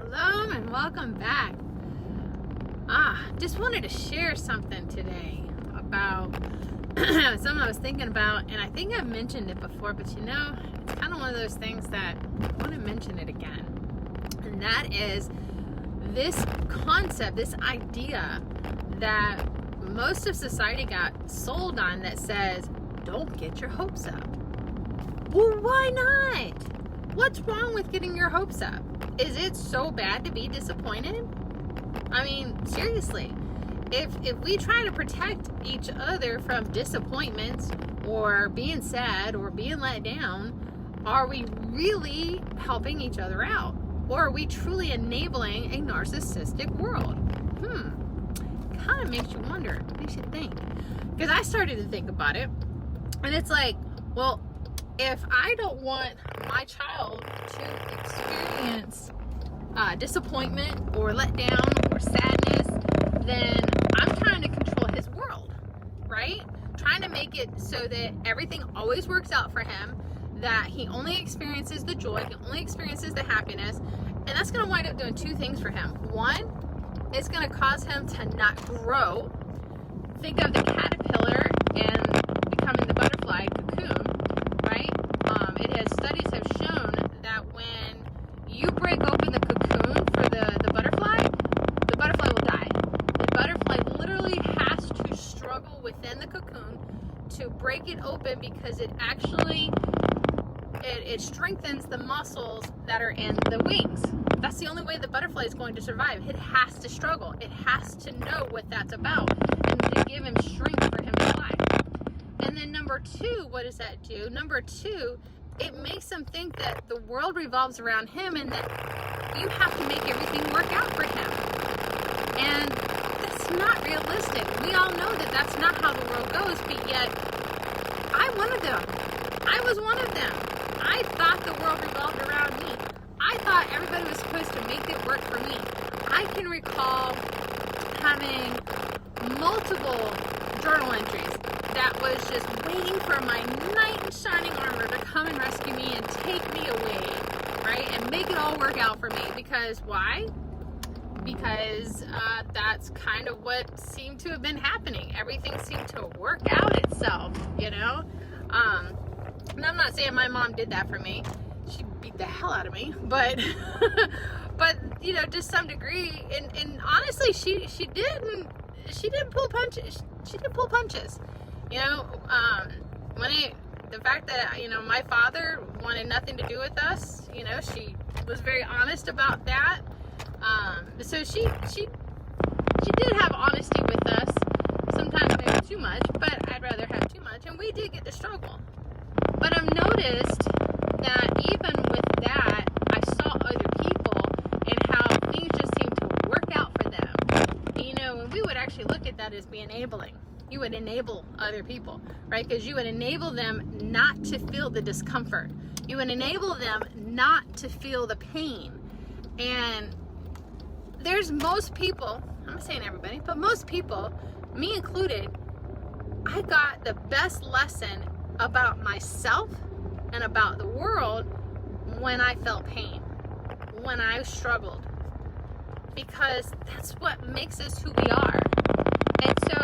Shalom and welcome back. Just wanted to share something today about something I was thinking about, and I think I've mentioned it before, but it's kind of one of those things that I want to mention it again. And that is this concept, this idea that most of society got sold on that says, don't get your hopes up. Well, why not? What's wrong with getting your hopes up? Is it so bad to be disappointed? I mean, seriously, if we try to protect each other from disappointments or being sad or being let down, are we really helping each other out? Or are we truly enabling a narcissistic world? Kind of makes you wonder, makes you think. Because I started to think about it, and it's like, well, if I don't want my child to experience disappointment or letdown or sadness, then I'm trying to control his world, right? Trying to make it so that everything always works out for him, that he only experiences the joy, he only experiences the happiness, and that's going to wind up doing two things for him. One, it's going to cause him to not grow. Think of the caterpillar and becoming the butterfly cocoon, right? Studies have shown that when you break open the cocoon for the butterfly will die. The butterfly literally has to struggle within the cocoon to break it open because it actually it strengthens the muscles that are in the wings. That's the only way the butterfly is going to survive. It has to struggle. It has to know what that's about and to give him strength for him to fly. And then number two, what does that do? Number two, it makes him think that the world revolves around him and that you have to make everything work out for him. And that's not realistic. We all know that that's not how the world goes, but yet I wanted them. I was one of them. I thought the world revolved around me. I thought everybody was supposed to make it work for me. I can recall having multiple journal entries that was just waiting for my knight in shining armor to come and rescue me and take me away, right? And make it all work out for me. Because why? Because that's kind of what seemed to have been happening. Everything seemed to work out itself, And I'm not saying my mom did that for me. She beat the hell out of me, but to some degree, and honestly, she didn't pull punches. She didn't pull punches. The fact that, my father wanted nothing to do with us, she was very honest about that. So she did have honesty with us, sometimes maybe too much, but I'd rather have too much, and we did get to struggle. But I've noticed that even with that, I saw other people and how things just seemed to work out for them. And we would actually look at that as being enabling. You would enable other people, right? Because you would enable them not to feel the discomfort. You would enable them not to feel the pain. And there's most people, I'm not saying everybody, but most people, me included, I got the best lesson about myself and about the world when I felt pain, when I struggled. Because that's what makes us who we are. And so